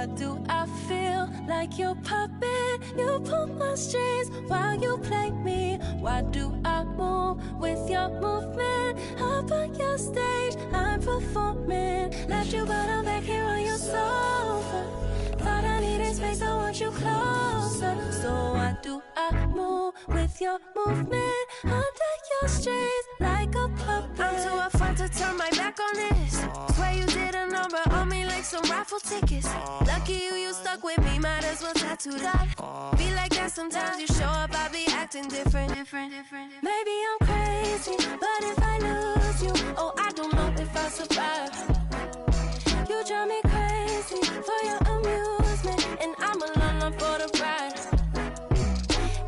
why do I feel like your puppet? You pull my strings while you play me. Why do I move with your movement? Up on your stage, I'm performing. Left you, but I'm back here on your sofa. Thought I needed space, I want you closer. So why do I move with your movement? Under your strings like a puppet. I'm too afraid to turn my back on this. Swear you did a number on me like some raffle tickets. Lucky you stuck with me, might as well tattoo that. Be like that sometimes you show up, I be acting different. Maybe I'm crazy, but if I lose you, oh, I don't know if I survive. You drive me crazy for your amusement, and I'm alone for the ride.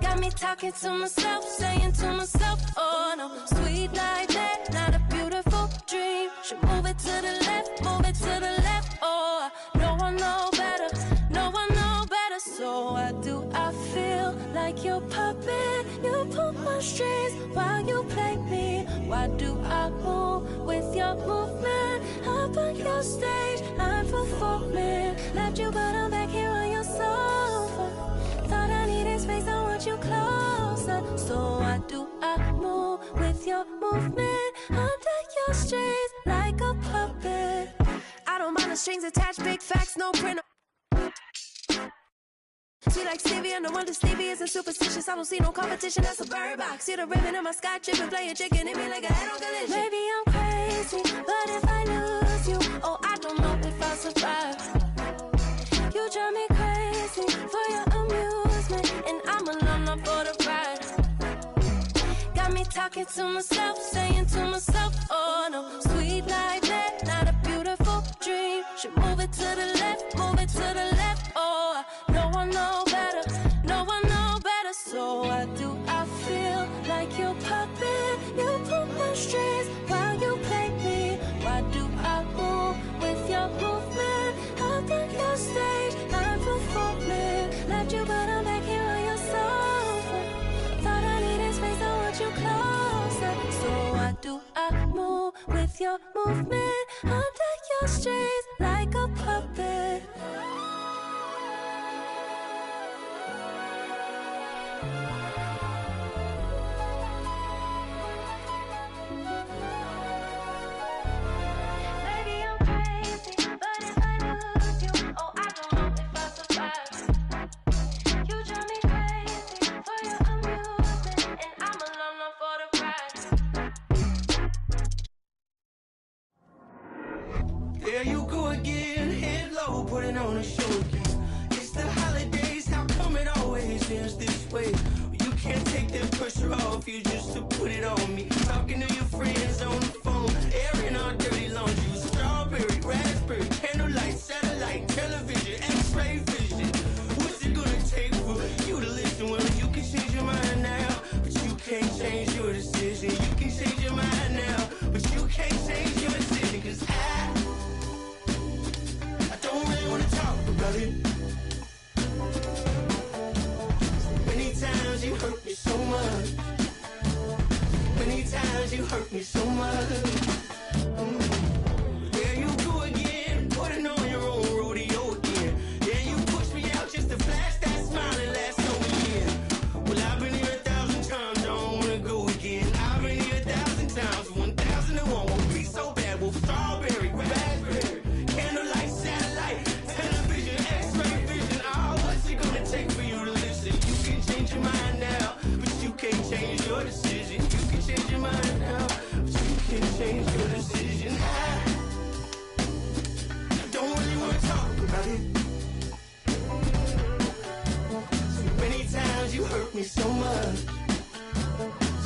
Got me talking to myself, saying to myself, oh no, sweet like that, not a beautiful dream. Should move it to the left, move it to the left, oh, no one know better, no one know better. So why do I feel like your puppet? You pull my strings while you play me. Why do I move with your movement? Up on your stage, I'm performing. Left you, but I'm back here on your sofa. Thought I needed space, I want you closer. So why do I move with your movement? Under your strings like a puppet. I don't mind the strings attached, big facts, no print. She like Stevie, and the one that Stevie isn't superstitious. I don't see no competition, that's a bird box. See the ribbon in my sky chipping, play a chicken, hit me like a head on collision. Maybe I'm crazy, but if I lose you, oh, I don't know if I survive. You drive me crazy for your amusement, and I'm alone for the ride. Got me talking to myself, saying to myself, oh no, sweet like that, not a beautiful dream. Should move it to the left, move it to the left, oh, no one know better, no one know better. So why do I feel like your puppet? You pull my strings while you play me. Why do I move with your movement? Up on your stage, I'm performing. Left you, but I'm back here on your sofa. Thought I needed space, I want you closer. So why do I move with your movement? Under your strings like a puppet. There you go again, head low, putting on a show again. It's the holidays, how come it always ends this way? You can't take that pressure off you just to put it on me. Talking to your friends on the phone, airing our dirty laundry. Strawberry, raspberry, candlelight, satellite, television, x-ray vision. What's it gonna take for you to listen? Well, you can change your mind now, but you can't change your decision. You can change your mind now, but you can't change your decision. Cause I don't really wanna talk about it. Many times you hurt me so much. Many times you hurt me so much. There you go again, putting on your own rodeo again. Yeah, you push me out just to flash that smile and last over year. Well, I've been here 1,000 times, I don't wanna go again. I've been here 1,000 times, 1,001 won't be so bad. Well, strawberry, raspberry, candlelight, satellite, television, x-ray vision. Oh, what's it gonna take for you to listen? You can change your mind now, but you can't change your decision. You can change your mind now, but you can't change your decision. I don't really wanna talk about it. So many times you hurt me so much.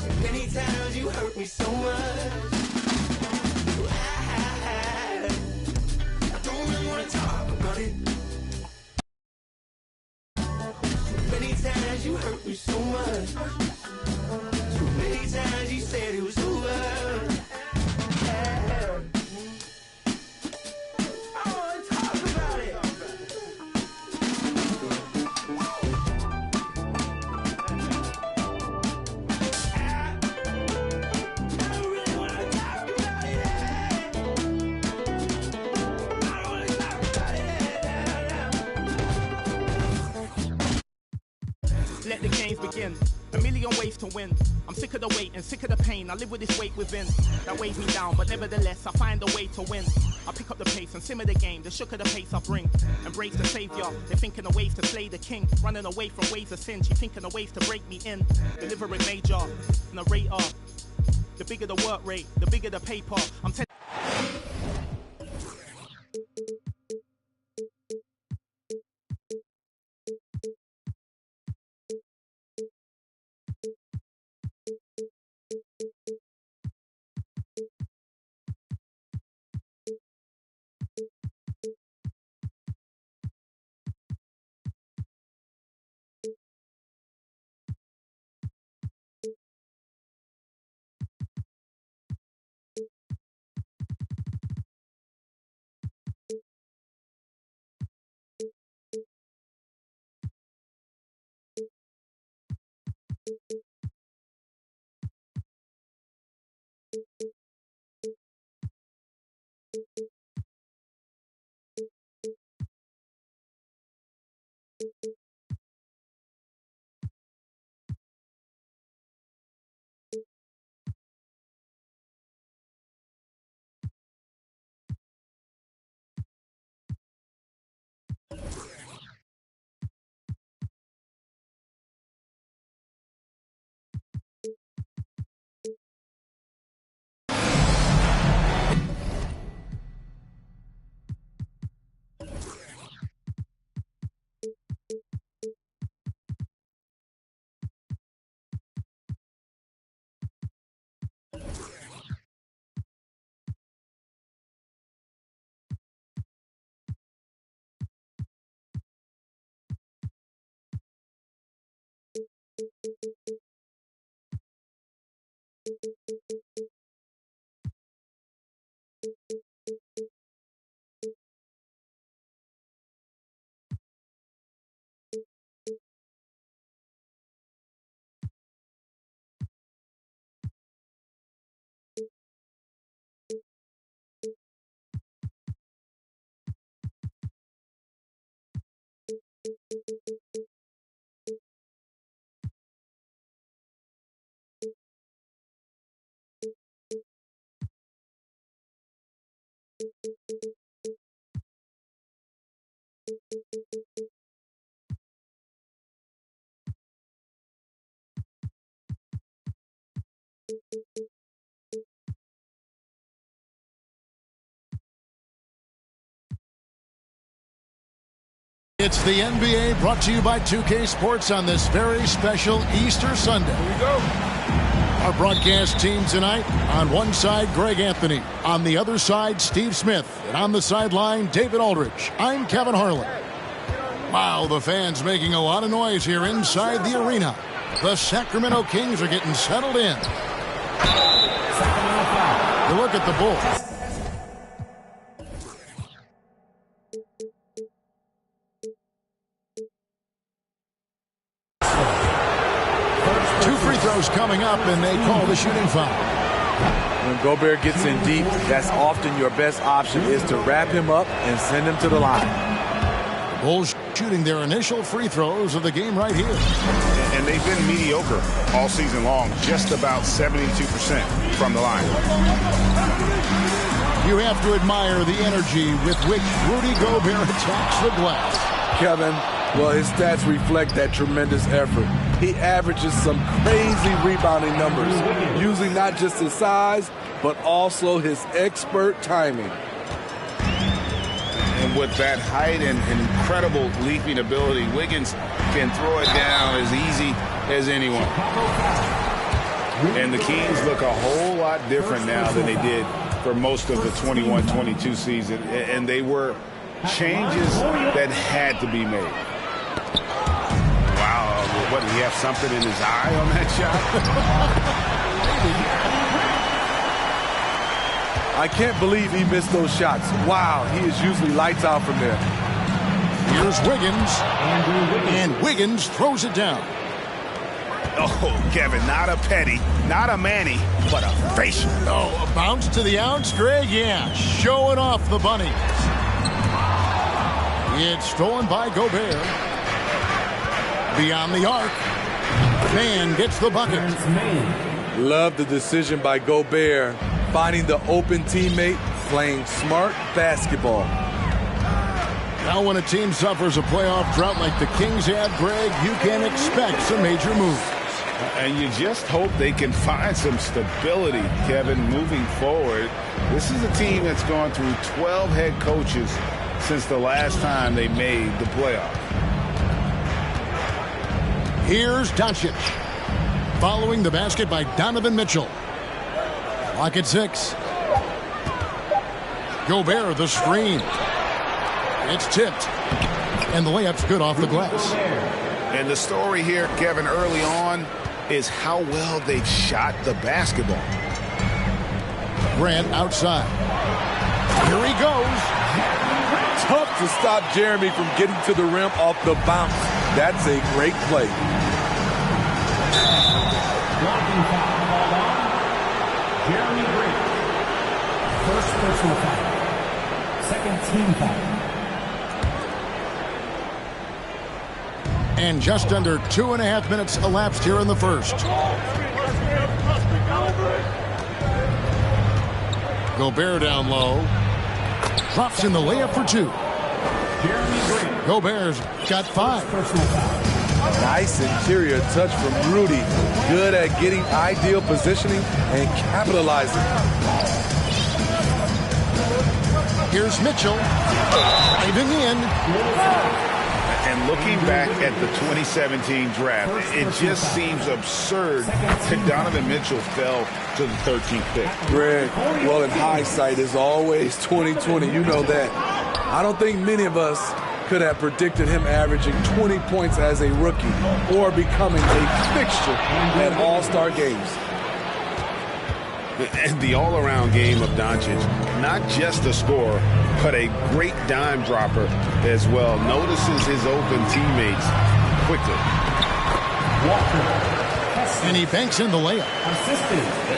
So many times you hurt me so much. I don't really wanna talk about it. So many times you hurt me so much. So many times you said it was over. I wanna talk about it. I don't really wanna talk about it. I don't wanna talk about it. begin. A million ways to win. I'm sick of the wait and sick of the pain. I live with this weight within that weighs me down, but nevertheless I find a way to win. I pick up the pace and simmer the game. The shook of the pace I bring. Embrace the savior. They're thinking of ways to slay the king. Running away from ways of sin. She thinking of ways to break me in. Delivering major, narrator. The bigger the work rate, the bigger the paper. I'm It's the NBA brought to you by 2K Sports on this very special Easter Sunday. Here we go. Our broadcast team tonight, on one side, Greg Anthony. On the other side, Steve Smith. And on the sideline, David Aldridge. I'm Kevin Harlan. Wow, the fans making a lot of noise here inside the arena. The Sacramento Kings are getting settled in. You look at the Bulls. Coming up, and they call the shooting foul. When Gobert gets in deep, that's often your best option, is to wrap him up and send him to the line. The Bulls shooting their initial free throws of the game right here. And they've been mediocre all season long, just about 72% from the line. You have to admire the energy with which Rudy Gobert attacks the glass. Kevin, well, his stats reflect that tremendous effort. He averages some crazy rebounding numbers, using not just his size, but also his expert timing. And with that height and incredible leaping ability, Wiggins can throw it down as easy as anyone. And the Kings look a whole lot different now than they did for most of the 21-22 season. And they were changes that had to be made. What, did he have something in his eye on that shot? I can't believe he missed those shots. Wow, he is usually lights out from there. Here's Wiggins, and Wiggins throws it down. Oh, Kevin, not a petty, not a Manny, but a facial. Oh, a bounce to the outs, Greg, yeah, showing off the bunny. It's stolen by Gobert. Beyond the arc. Man gets the bucket. Love the decision by Gobert, finding the open teammate, playing smart basketball. Now when a team suffers a playoff drought like the Kings had, Greg, you can expect some major moves. And you just hope they can find some stability, Kevin, moving forward. This is a team that's gone through 12 head coaches since the last time they made the playoff. Here's Doncic. Following the basket by Donovan Mitchell. Clock at 6. Gobert, the screen. It's tipped. And the layup's good off the glass. And the story here, Kevin, early on is how well they've shot the basketball. Grant outside. Here he goes. Tough to stop Jeremy from getting to the rim off the bounce. That's a great play. Blocking foul called on Jeremy Grant. First personal foul. Second team foul. And just under 2.5 minutes elapsed here in the first. Gobert down low. Drops in the layup for 2. Gobert's got 5. Personal foul. Nice interior touch from Rudy. Good at getting ideal positioning and capitalizing. Here's Mitchell. Driving in. And looking back at the 2017 draft, it just seems absurd that Donovan Mitchell fell to the 13th pick. Greg, well, in hindsight, is always 20/20. You know that. I don't think many of us could have predicted him averaging 20 points as a rookie or becoming a fixture at all-star games. And the all-around game of Doncic, not just a scorer, but a great dime dropper as well. Notices his open teammates quickly. And he banks in the layup.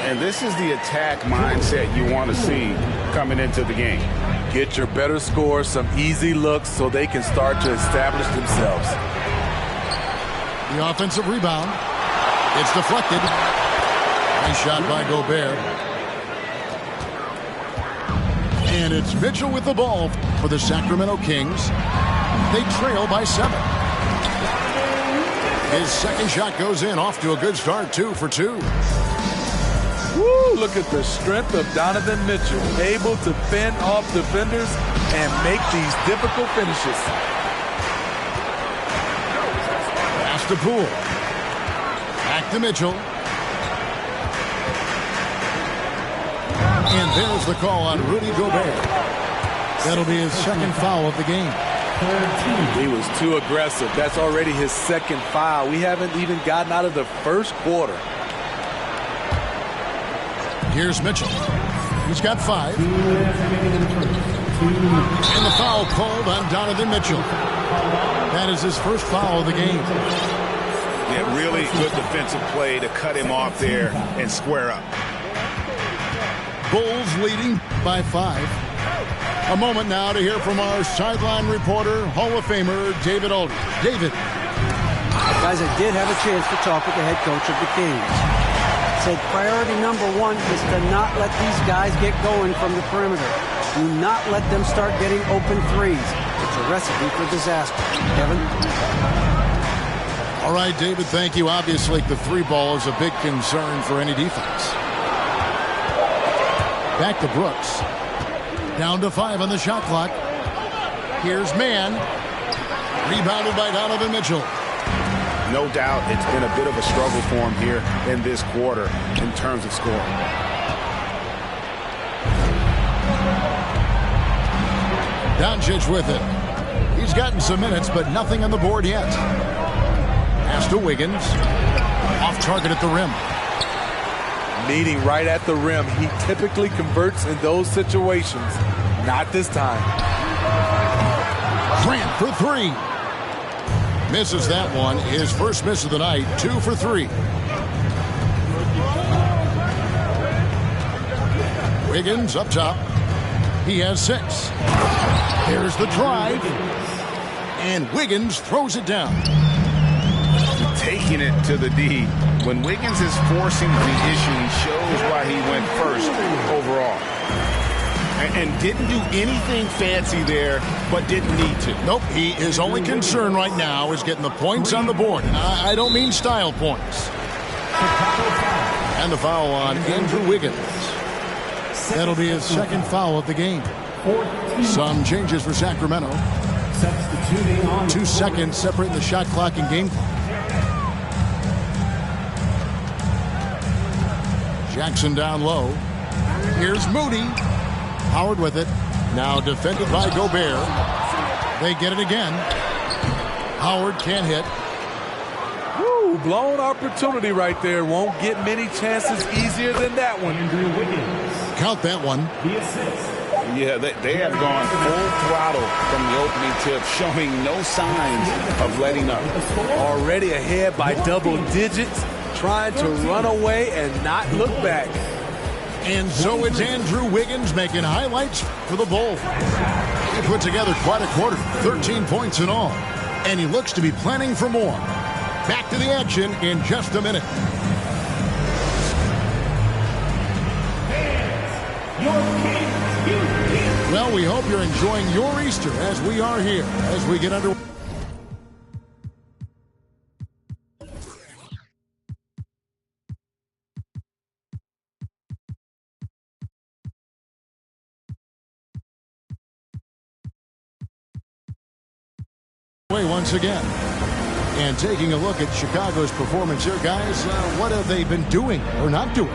And this is the attack mindset you want to see coming into the game. Get your better scores some easy looks so they can start to establish themselves. The offensive rebound. It's deflected. Nice shot by Gobert. And it's Mitchell with the ball for the Sacramento Kings. They trail by 7. His second shot goes in, off to a good start, 2 for 2. Woo, look at the strength of Donovan Mitchell, able to fend off defenders and make these difficult finishes. Pass to Poole. Back to Mitchell. And there's the call on Rudy Gobert. That'll be his second foul of the game. He was too aggressive. That's already his second foul. We haven't even gotten out of the first quarter. Here's Mitchell. He's got 5. And the foul called on Donovan Mitchell. That is his first foul of the game. Yeah, really good defensive play to cut him off there and square up. Bulls leading by 5. A moment now to hear from our sideline reporter, Hall of Famer David Aldridge. David. Guys, I did have a chance to talk with the head coach of the Kings. Said priority number 1 is to not let these guys get going from the perimeter. Do not let them start getting open threes. It's a recipe for disaster. Kevin? All right, David, thank you. Obviously, the 3 ball is a big concern for any defense. Back to Brooks. Down to 5 on the shot clock. Here's Mann. Rebounded by Donovan Mitchell. No doubt it's been a bit of a struggle for him here in this quarter in terms of scoring. Doncic with it. He's gotten some minutes, but nothing on the board yet. Pass to Wiggins. Off target at the rim. Meeting right at the rim. He typically converts in those situations. Not this time. Grant for 3. Misses that one. His first miss of the night. 2 for 3. Wiggins up top. He has 6. Here's the drive. And Wiggins throws it down. taking it to the D. When Wiggins is forcing the issue, he shows why he went first overall. And didn't do anything fancy there, but didn't need to. Nope, his only concern right now is getting the points on the board. And I don't mean style points. And the foul on Andrew Wiggins. That'll be his second foul of the game. Some changes for Sacramento. 2 seconds separating the shot clock and game clock. Jackson down low. Here's Moody. Howard with it. Now defended by Gobert. They get it again. Howard can't hit. Woo, blown opportunity right there. Won't get many chances easier than that one. Count that one. Yeah, they have gone full throttle from the opening tip, showing no signs of letting up. Already ahead by double digits, trying to run away and not look back. And so it's Andrew Wiggins making highlights for the Bulls. He put together quite a quarter, 13 points in all. And he looks to be planning for more. Back to the action in just a minute. Well, we hope you're enjoying your Easter as we are here, as we get underway. Once again. And taking a look at Chicago's performance here, guys, what have they been doing or not doing?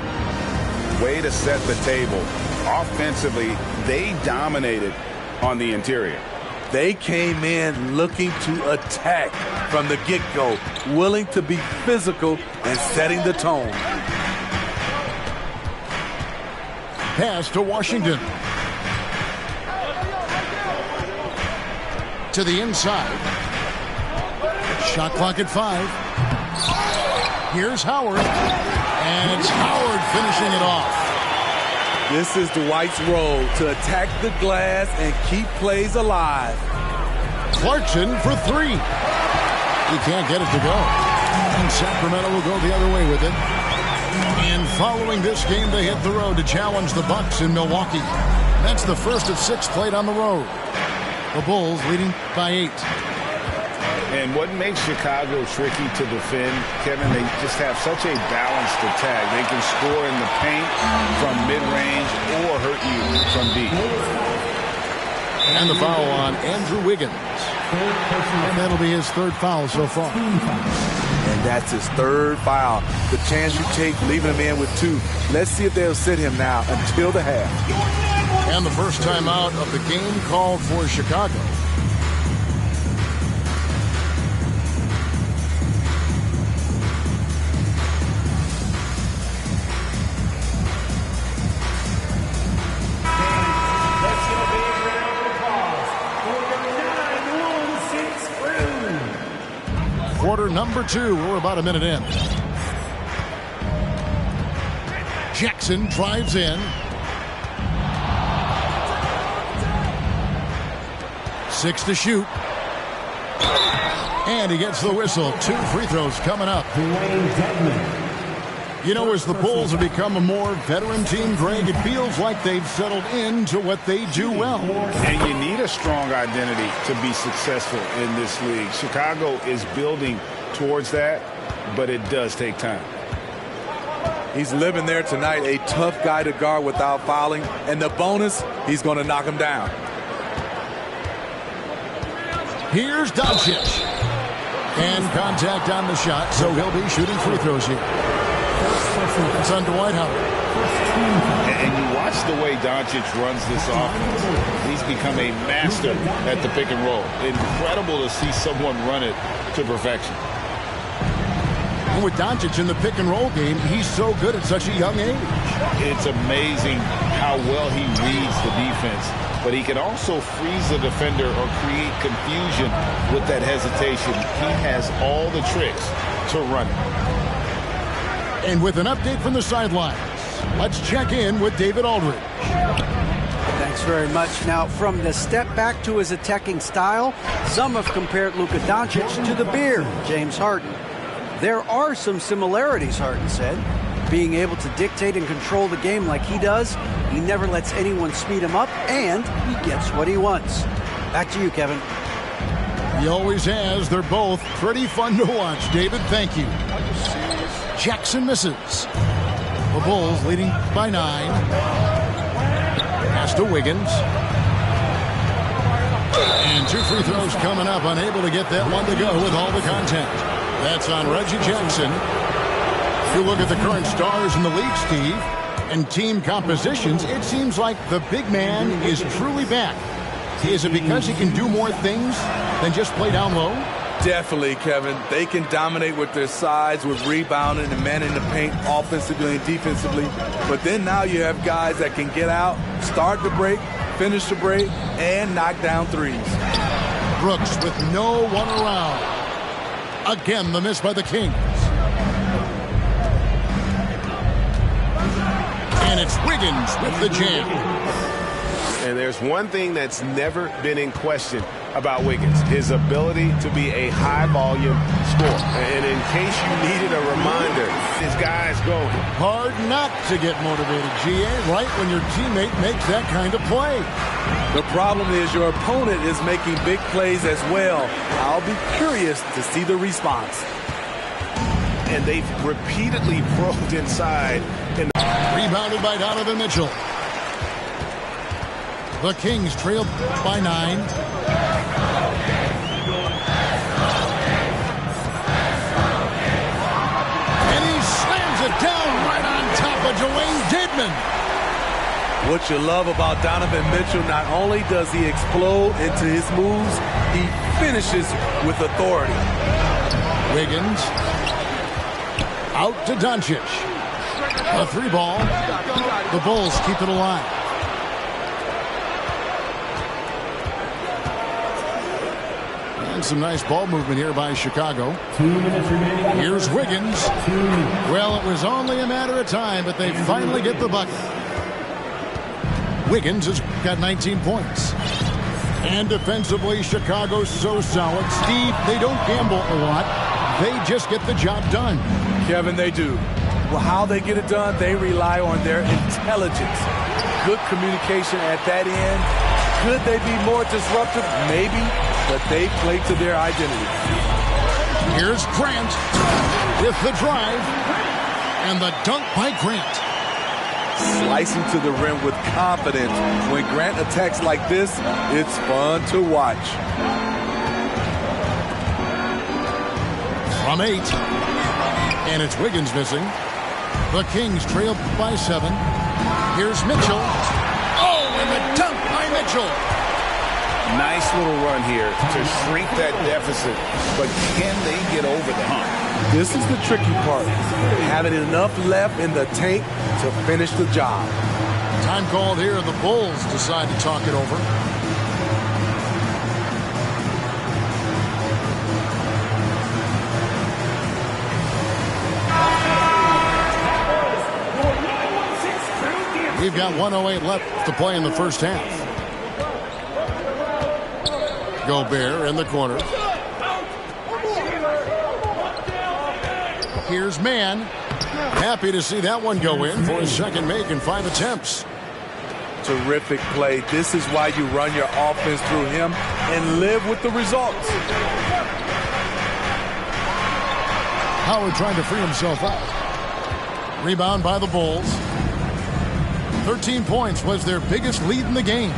Way to set the table. Offensively, they dominated on the interior. They came in looking to attack from the get-go, willing to be physical and setting the tone. Pass to Washington. To the inside. Shot clock at 5. Here's Howard. And it's Howard finishing it off. This is Dwight's role, to attack the glass and keep plays alive. Clarkson for 3. He can't get it to go. And Sacramento will go the other way with it. And following this game, they hit the road to challenge the Bucks in Milwaukee. That's the first of 6 played on the road. The Bulls leading by 8. And what makes Chicago tricky to defend, Kevin, they just have such a balanced attack. They can score in the paint from mid-range or hurt you from deep. And the foul on Andrew Wiggins. And that'll be his 3rd foul so far. And that's his 3rd foul. The chance you take leaving him in with 2. Let's see if they'll sit him now until the half. And the first time out of the game called for Chicago. Quarter number 2. We're about a minute in. Jackson drives in. 6 to shoot. And he gets the whistle. 2 free throws coming up. You know, as the Bulls have become a more veteran team, Greg, it feels like they've settled into what they do well. And you need a strong identity to be successful in this league. Chicago is building towards that, but it does take time. He's living there tonight, a tough guy to guard without fouling. And the bonus, he's going to knock him down. Here's Doncic. And contact on the shot, so he'll be shooting free throws here. It's on Dwight Howard. And you watch the way Doncic runs this offense. He's become a master at the pick and roll. Incredible to see someone run it to perfection. And with Doncic in the pick and roll game, he's so good at such a young age. It's amazing how well he reads the defense. But he can also freeze the defender or create confusion with that hesitation. He has all the tricks to run it. And with an update from the sidelines, let's check in with David Aldridge. Thanks very much. Now, from the step back to his attacking style, some have compared Luka Doncic to the beard, James Harden. There are some similarities, Harden said. Being able to dictate and control the game like he does, he never lets anyone speed him up, and he gets what he wants. Back to you, Kevin. He always has. They're both pretty fun to watch. David, thank you. Jackson misses. The Bulls leading by 9. Pass to Wiggins. And 2 free throws coming up. Unable to get that one to go with all the contact. That's on Reggie Jackson. If you look at the current stars in the league, Steve, and team compositions, it seems like the big man is truly back. Is it because he can do more things than just play down low? Definitely, Kevin. They can dominate with their size, with rebounding and manning the paint offensively and defensively. But then now you have guys that can get out, start the break, finish the break, and knock down threes. Brooks with no one around. Again, the miss by the Kings. And it's Wiggins with the jam. And there's one thing that's never been in question about Wiggins, his ability to be a high-volume scorer. And in case you needed a reminder, this guy's going. Hard not to get motivated, GA, right when your teammate makes that kind of play. The problem is your opponent is making big plays as well. I'll be curious to see the response. And they've repeatedly probed inside. And rebounded by Donovan Mitchell. The Kings trail by 9. And he slams it down right on top of Dwayne Dedmon. What you love about Donovan Mitchell, not only does he explode into his moves, he finishes with authority. Wiggins out to Doncic. A 3-ball. The Bulls keep it alive. And some nice ball movement here by Chicago. 2 minutes remaining. Here's Wiggins. Well, it was only a matter of time, but they finally get the bucket. Wiggins has got 19 points. And defensively, Chicago's so solid. Steve, they don't gamble a lot. They just get the job done. Kevin, they do. Well, how they get it done, they rely on their intelligence. Good communication at that end. Could they be more disruptive? Maybe, but they play to their identity. Here's Grant with the drive and the dunk by Grant. Slicing to the rim with confidence. When Grant attacks like this, it's fun to watch. From 8. And it's Wiggins missing. The Kings trail by 7. Here's Mitchell. Oh, and the dunk by Mitchell. Nice little run here to shrink that deficit, but can they get over the hump? This is the tricky part. Having enough left in the tank to finish the job. Time called here. The Bulls decide to talk it over. We've got 1:08 left to play in the first half. Gobert in the corner. Here's Mann. Happy to see that one go in for his second make in 5 attempts. Terrific play. This is why you run your offense through him and live with the results. Howard trying to free himself up. Rebound by the Bulls. 13 points was their biggest lead in the game.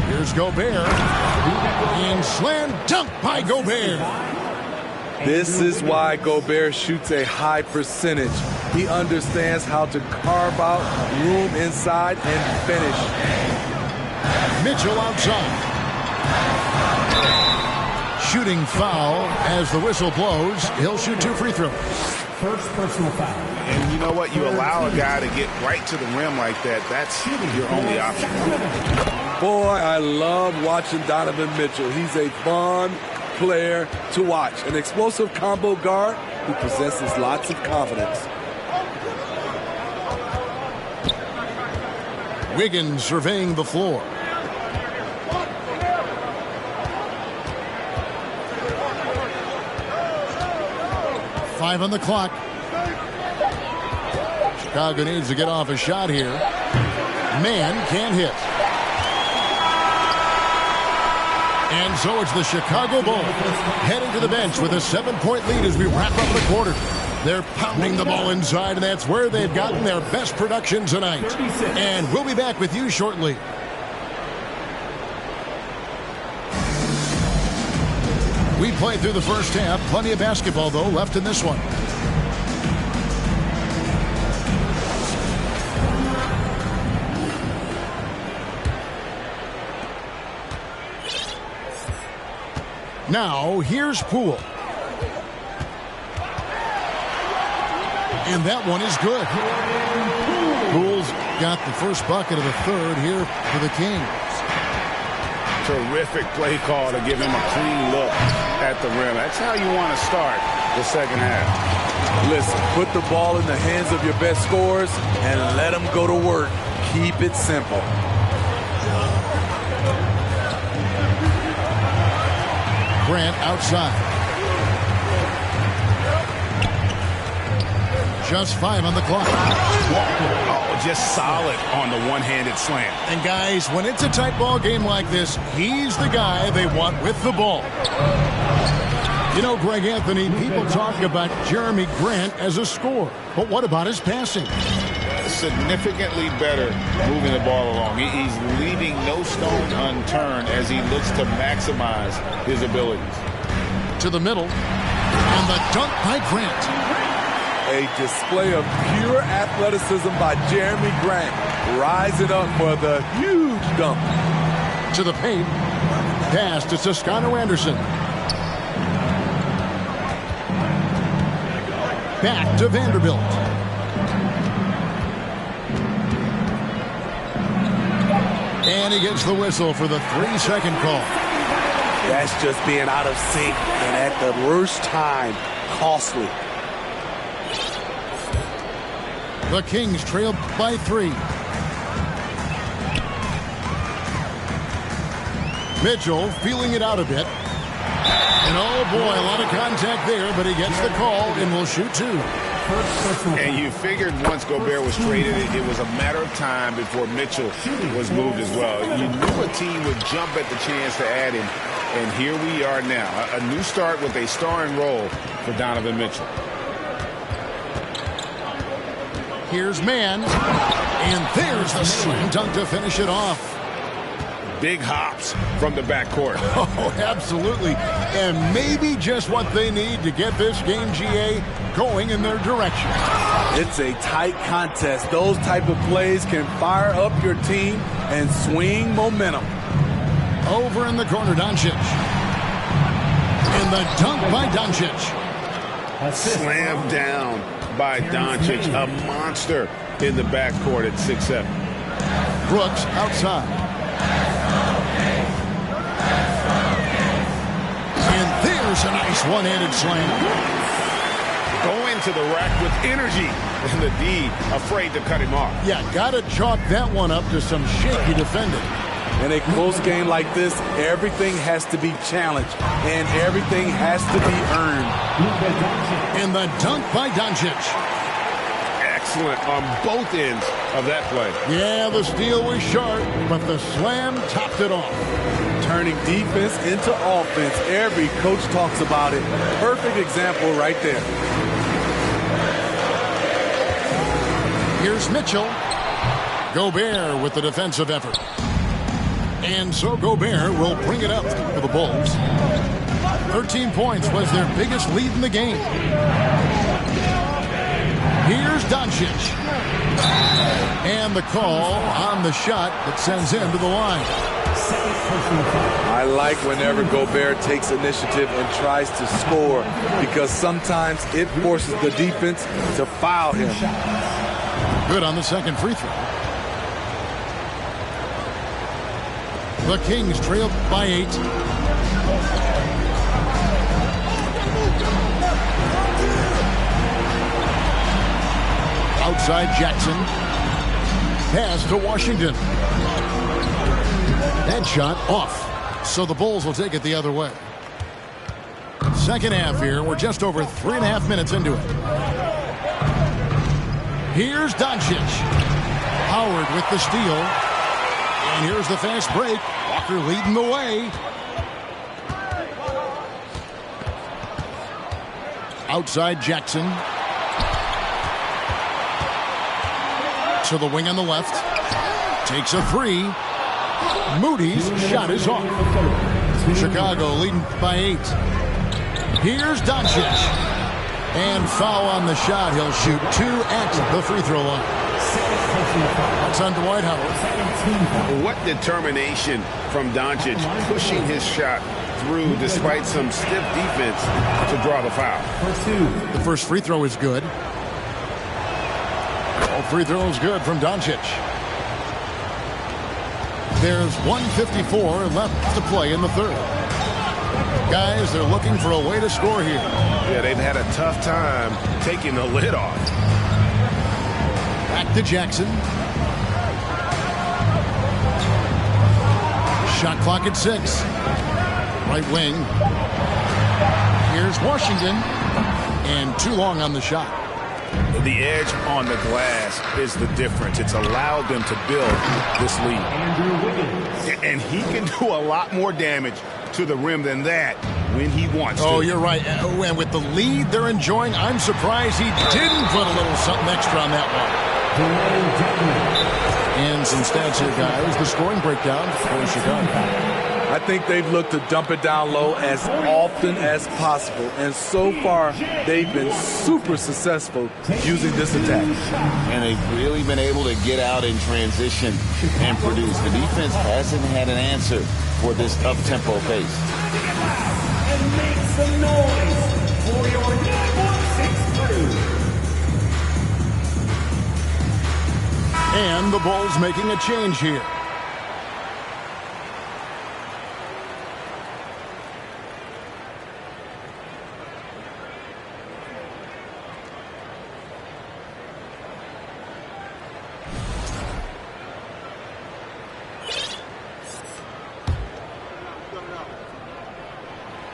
Here's Gobert. And slam dunk by Gobert. This is why Gobert shoots a high percentage. He understands how to carve out room inside and finish. Mitchell outside. Shooting foul as the whistle blows. He'll shoot 2 free throws. First personal foul. And you know what? You allow a guy to get right to the rim like that. That's your only option. Boy, I love watching Donovan Mitchell. He's a fun player to watch. An explosive combo guard who possesses lots of confidence. Wiggins surveying the floor. 5 on the clock. Chicago needs to get off a shot here. Man can't hit. And so it's the Chicago Bulls heading to the bench with a 7-point lead as we wrap up the quarter. They're pounding the ball inside, and that's where they've gotten their best production tonight. And we'll be back with you shortly. We played through the first half. Plenty of basketball, though, left in this one. Now, here's Poole. And that one is good. Poole's got the first bucket of the third here for the Kings. Terrific play call to give him a clean look at the rim. That's how you want to start the second half. Listen, put the ball in the hands of your best scorers and let them go to work. Keep it simple. Grant outside. Just 5 on the clock. Oh, just solid on the one-handed slam. And guys, when it's a tight ball game like this, he's the guy they want with the ball. You know, Greg Anthony, people talk about Jeremy Grant as a scorer. But what about his passing? Significantly better moving the ball along. He's leaving no stone unturned as he looks to maximize his abilities. To the middle. And the dunk by Grant. A display of pure athleticism by Jeremy Grant, rising up for the huge dunk. To the paint. Pass to Toscano Anderson. Back to Vanderbilt. And he gets the whistle for the 3-second call. That's just being out of sync and at the worst time, costly. The Kings trail by 3. Mitchell feeling it out a bit. And oh boy, a lot of contact there, but he gets the call and will shoot 2. And you figured once Gobert was traded, it was a matter of time before Mitchell was moved as well. You knew a team would jump at the chance to add him, and here we are now. A new start with a starring role for Donovan Mitchell. Here's Mann, and there's the slam dunk to finish it off. Big hops from the backcourt. Oh, absolutely. And maybe just what they need to get this game, GA, going in their direction. It's a tight contest. Those type of plays can fire up your team and swing momentum. Over in the corner, Doncic. And the dunk by Doncic. Slammed down by Doncic, a monster in the backcourt at 6'7". Brooks outside. And there's a nice one-handed slam. Going to the rack with energy, and the D afraid to cut him off. Yeah, gotta chalk that one up to some shaky defending. In a close game like this, everything has to be challenged, and everything has to be earned. And the dunk by Doncic. Excellent on both ends of that play. Yeah, the steal was sharp, but the slam topped it off. Turning defense into offense. Every coach talks about it. Perfect example right there. Here's Mitchell. Gobert with the defensive effort. And so Gobert will bring it up for the Bulls. 13 points was their biggest lead in the game. Here's Doncic. And the call on the shot that sends him to the line. I like whenever Gobert takes initiative and tries to score because sometimes it forces the defense to foul him. Good on the second free throw. The Kings trail by 8. Outside Jackson. Pass to Washington. That shot off. So the Bulls will take it the other way. second half here. We're just over 3.5 minutes into it. Here's Doncic. Howard with the steal. And here's the fast break. Walker leading the way. Outside Jackson. To the wing on the left. Takes a three. Moody's shot is off. Chicago leading by 8. Here's Doncic. And foul on the shot. He'll shoot 2 at the free throw line. That's on Dwight Howard. What determination from Doncic, pushing his shot through despite some stiff defense to draw the foul. The first free throw is good. All free throws good from Doncic. There's 1:54 left to play in the third. Guys, they're looking for a way to score here. Yeah, they've had a tough time taking the lid off. Back to Jackson. Shot clock at 6. Right wing. Here's Washington. And too long on the shot. The edge on the glass is the difference. It's allowed them to build this lead. And he can do a lot more damage to the rim than that when he wants to. Oh, you're right. And with the lead they're enjoying, I'm surprised he didn't put a little something extra on that one. And some stats here, guys. The scoring breakdown for Chicago. I think they've looked to dump it down low as often as possible. And so far, they've been super successful using this attack. And they've really been able to get out in transition and produce. The defense hasn't had an answer for this up-tempo pace. And make some noise for your number 6 crew. And the Bulls making a change here.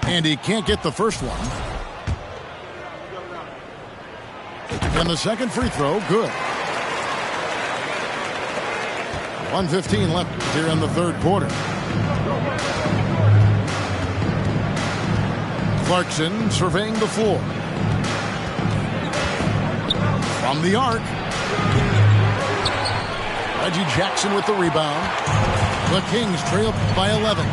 And he can't get the first one. And the second free throw, good. 1:15 left here in the third quarter. Clarkson surveying the floor. From the arc. Reggie Jackson with the rebound. The Kings trail by 11.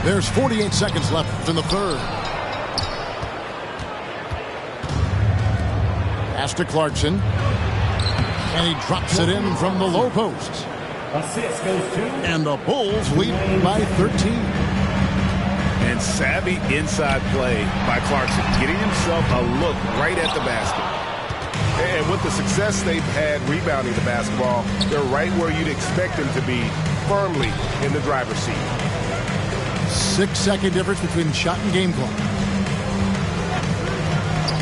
There's 48 seconds left in the third. Pass to Clarkson. And he drops it in from the low post. Assist goes to. And the Bulls lead by 13. And savvy inside play by Clarkson, getting himself a look right at the basket. And with the success they've had rebounding the basketball, they're right where you'd expect them to be, firmly in the driver's seat. 6-second difference between shot and game clock.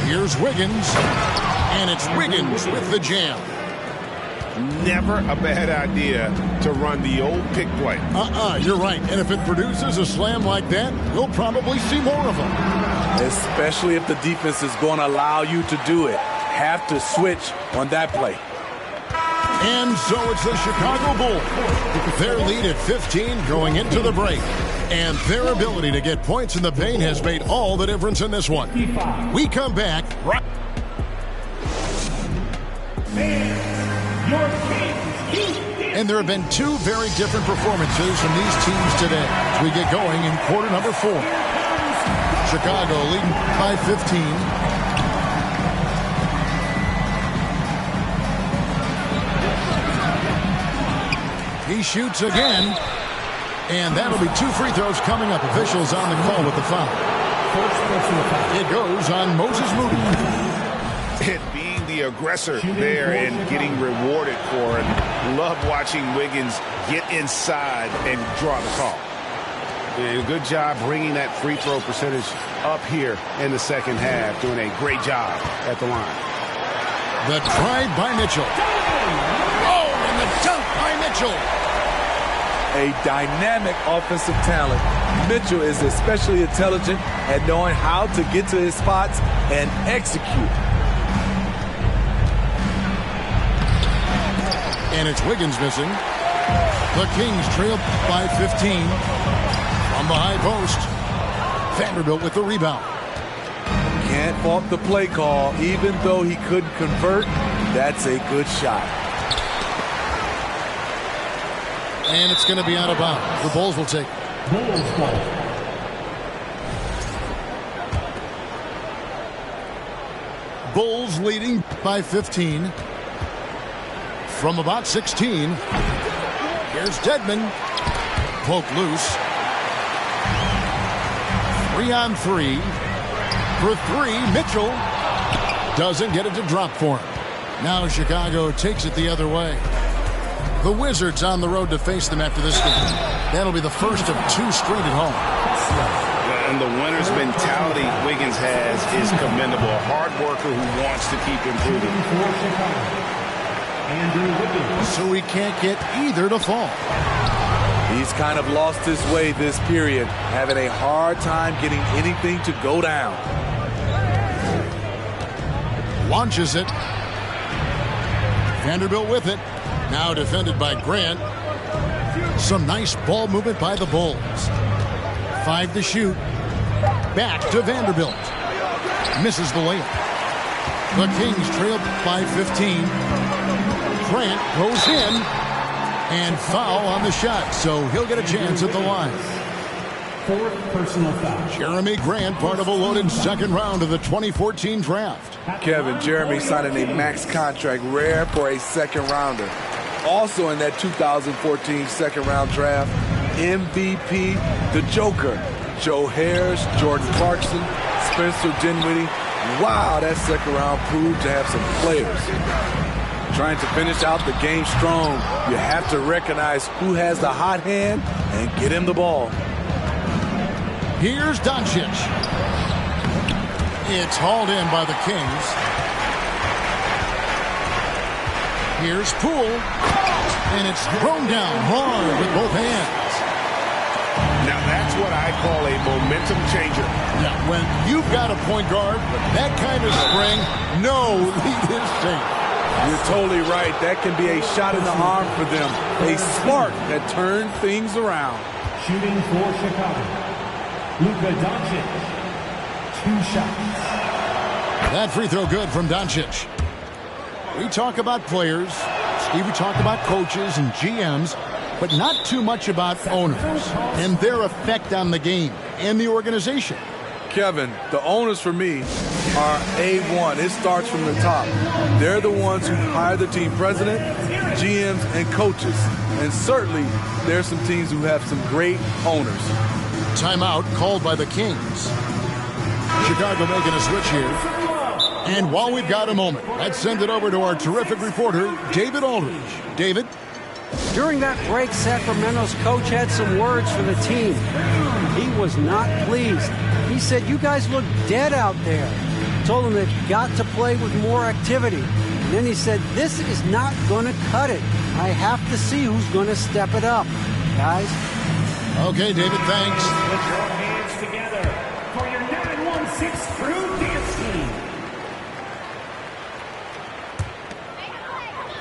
Here's Wiggins. And it's Wiggins with the jam. Never a bad idea to run the old pick play. You're right. And if it produces a slam like that, we'll probably see more of them. Especially if the defense is going to allow you to do it. Have to switch on that play. And so it's the Chicago Bulls. Their lead at 15 going into the break. And their ability to get points in the paint has made all the difference in this one. We come back right. And there have been two very different performances from these teams today as we get going in quarter number 4. Chicago leading by 15. He shoots again. And that'll be 2 free throws coming up. Officials on the call with the foul. It goes on Moses Moody. And being the aggressor there and getting rewarded for it. Love watching Wiggins get inside and draw the call. And good job bringing that free throw percentage up here in the second half. Doing a great job at the line. The drive by Mitchell. Oh, and the Mitchell. A dynamic offensive talent. Mitchell is especially intelligent at knowing how to get to his spots and execute. And it's Wiggins missing. The Kings trail by 15. From the high post, Vanderbilt with the rebound. Can't fault the play call. Even though he couldn't convert, that's a good shot. And it's going to be out of bounds. The Bulls will take it. Bulls ball. Bulls leading by 15. From about 16. Here's Dedmon. Poke loose. 3-on-3. For 3, Mitchell doesn't get it to drop for him. Now Chicago takes it the other way. The Wizards on the road to face them after this game. That'll be the first of 2 straight at home. And the winner's mentality Wiggins has is commendable. A hard worker who wants to keep improving. So he can't get either to fall. He's kind of lost his way this period, having a hard time getting anything to go down. Launches it. Vanderbilt with it. Now defended by Grant. Some nice ball movement by the Bulls. 5 to shoot. Back to Vanderbilt. Misses the layup. The Kings trail by 15. Grant goes in. And foul on the shot, so he'll get a chance at the line. 4th personal foul. Jeremy Grant, part of a loaded second round of the 2014 draft. Kevin, Jeremy signing a max contract, rare for a second rounder. Also in that 2014 second round draft, MVP, the Joker, Joe Harris, Jordan Clarkson, Spencer Dinwiddie. Wow, that second round proved to have some players. Trying to finish out the game strong, you have to recognize who has the hot hand and get him the ball. Here's Doncic. It's hauled in by the Kings. Here's Poole. And it's thrown down hard with both hands. Now that's what I call a momentum changer. Yeah, when you've got a point guard with that kind of spring, no lead is safe. You're totally right. That can be a shot in the arm for them. A spark that turned things around. Shooting for Chicago, Luka Doncic. 2 shots. That free throw good from Doncic. We talk about players. Steve, we talk about coaches and GMs, but not too much about owners and their effect on the game and the organization. Kevin, the owners for me are A1. It starts from the top. They're the ones who hire the team president, GMs, and coaches. And certainly, there's some teams who have some great owners. Timeout called by the Kings. Chicago making a switch here. And while we've got a moment, let's send it over to our terrific reporter, David Aldridge. David? During that break, Sacramento's coach had some words for the team. He was not pleased. He said, "You guys look dead out there." Told them they've got to play with more activity. And then he said, "This is not going to cut it. I have to see who's going to step it up, guys." Okay, David, thanks. Put your hands together for your 916 Crew Dance Team.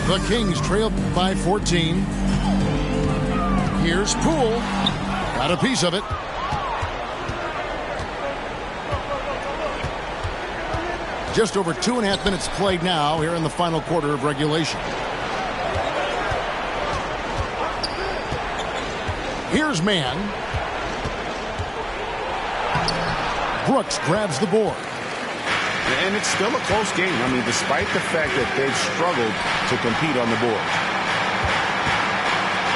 The Kings trail by 14. Here's Poole. Got a piece of it. Just over 2.5 minutes played now here in the final quarter of regulation. Here's Mann. Brooks grabs the board. And it's still a close game. I mean, despite the fact that they've struggled to compete on the board.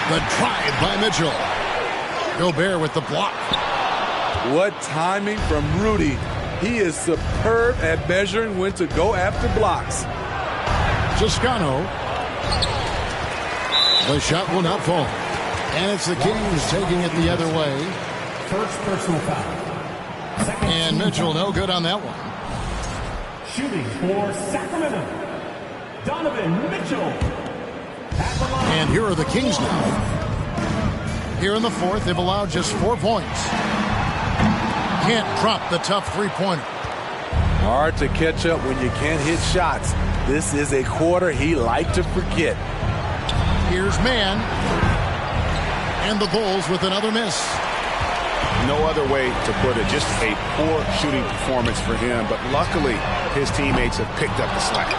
The drive by Mitchell. Gobert with the block. What timing from Rudy. He is superb at measuring when to go after blocks. Toscano. The shot will not fall. And it's the Kings taking it the other way. First personal foul. And Mitchell no good on that one. Shooting for Sacramento, Donovan Mitchell. At And here are the Kings now. Here in the fourth, they've allowed just 4 points. Can't drop the tough three-pointer. Hard to catch up when you can't hit shots. This is a quarter he liked to forget. Here's Mann. And the Bulls with another miss. No other way to put it. Just a poor shooting performance for him. But luckily, his teammates have picked up the slack.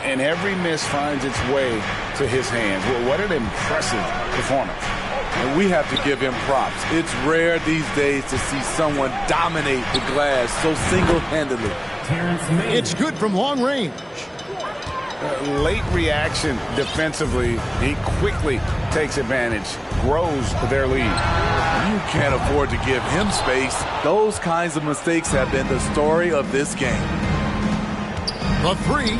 And every miss finds its way to his hands. Well, what an impressive performance. And we have to give him props. It's rare these days to see someone dominate the glass so single-handedly. It's good from long range. Late reaction defensively. He quickly takes advantage, grows their lead. You can't afford to give him space. Those kinds of mistakes have been the story of this game. The three.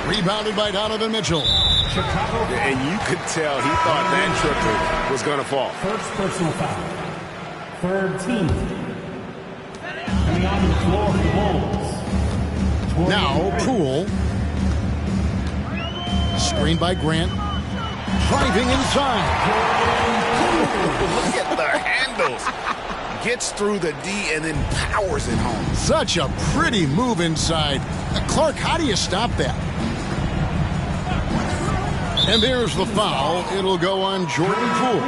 Rebounded by Donovan Mitchell. Chicago. And you could tell he thought that triple was going to fall. First personal foul. Third team. Coming on the floor for the Bulls. Now Poole. Screened by Grant. Driving inside. Look at the handles. Gets through the D and then powers it home. Such a pretty move inside. Clark, how do you stop that? And there's the foul. It'll go on Jordan Poole.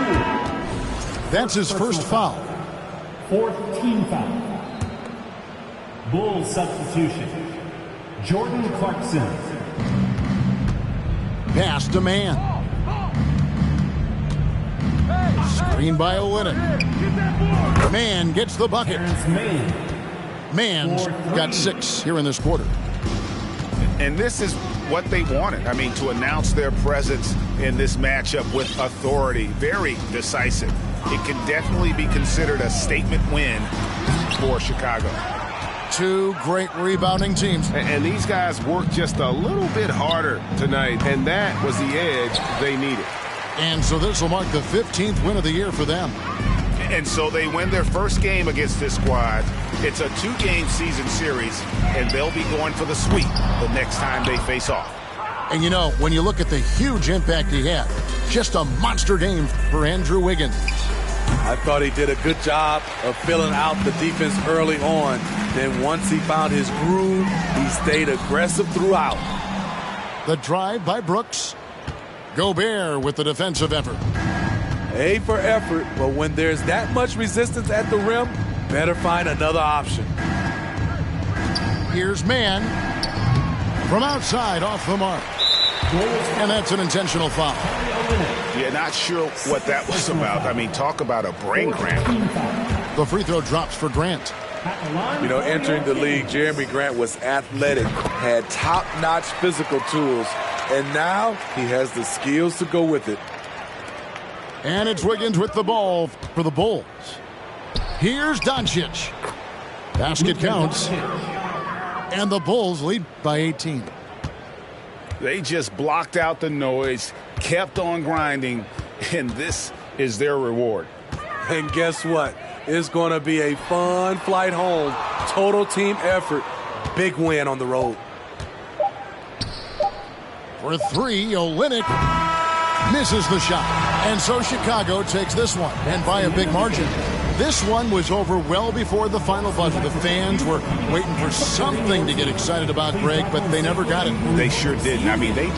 That's his first foul. Fourth team foul. Bulls substitution. Jordan Clarkson. Pass to Mann. Screen by Olynyk. Mann gets the bucket. Mann's got 6 here in this quarter. And this is what they wanted. I mean, to announce their presence in this matchup with authority. Very decisive. It can definitely be considered a statement win for Chicago. 2 great rebounding teams. And these guys worked just a little bit harder tonight, and that was the edge they needed. And so this will mark the 15th win of the year for them. And so they win their first game against this squad. It's a 2-game season series, and they'll be going for the sweep the next time they face off. And you know, when you look at the huge impact he had, just a monster game for Andrew Wiggins. I thought he did a good job of filling out the defense early on. Then once he found his groove, he stayed aggressive throughout. The drive by Brooks. Gobert with the defensive effort. A for effort, but when there's that much resistance at the rim, better find another option. Here's Mann. From outside, off the mark. And that's an intentional foul. Yeah, not sure what that was about. I mean, talk about a brain cramp. The free throw drops for Grant. You know, entering the league, Jeremy Grant was athletic, had top-notch physical tools, and now he has the skills to go with it. And it's Wiggins with the ball for the Bulls. Here's Doncic. Basket counts. And the Bulls lead by 18. They just blocked out the noise, kept on grinding, and this is their reward. And guess what? It's going to be a fun flight home. Total team effort. Big win on the road. For 3, Olynyk misses the shot. And so Chicago takes this one, and by a big margin. This one was over well before the final buzzer. The fans were waiting for something to get excited about, Greg, but they never got it. They sure didn't. I mean, they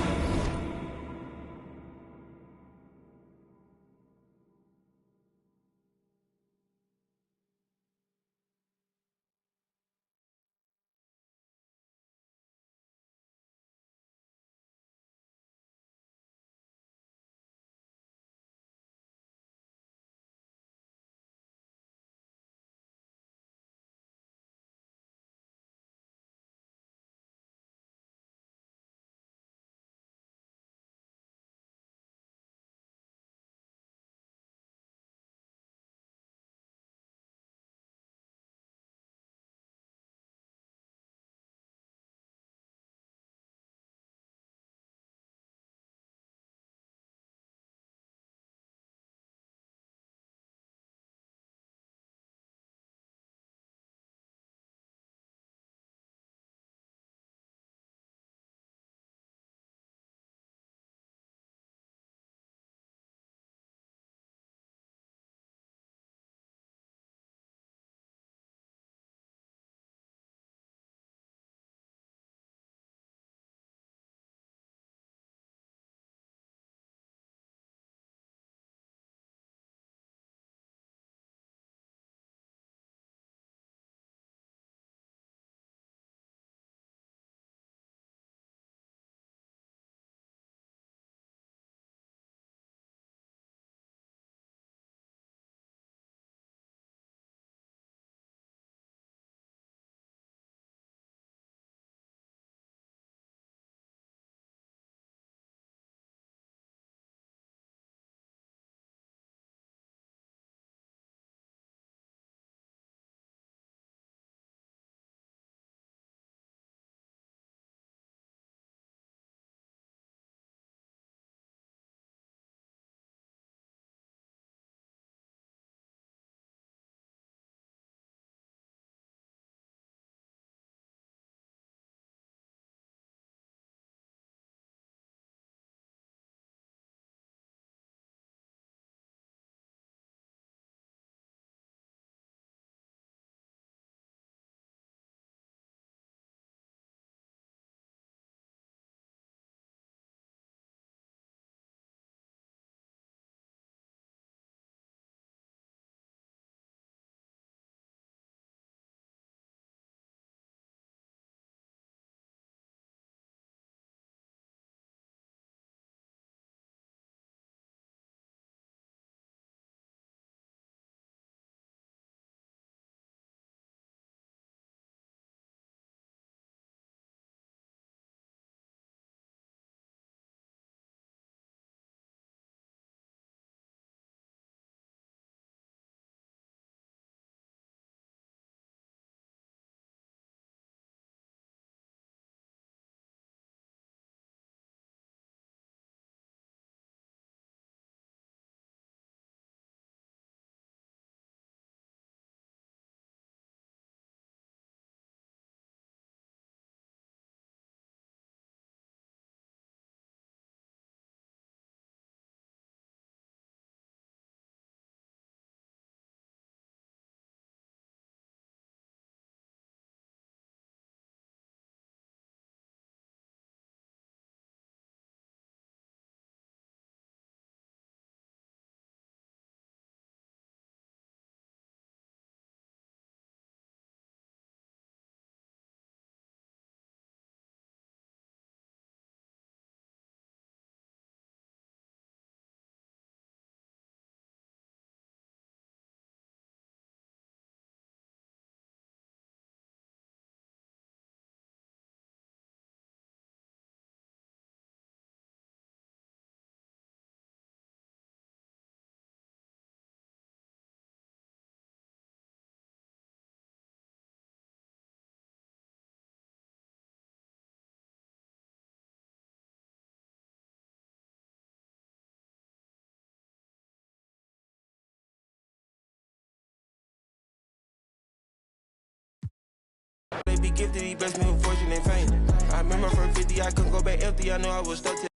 be gifted, he blessed me with fortune and fame. I remember from 50, I couldn't go back empty, I know I was stuck to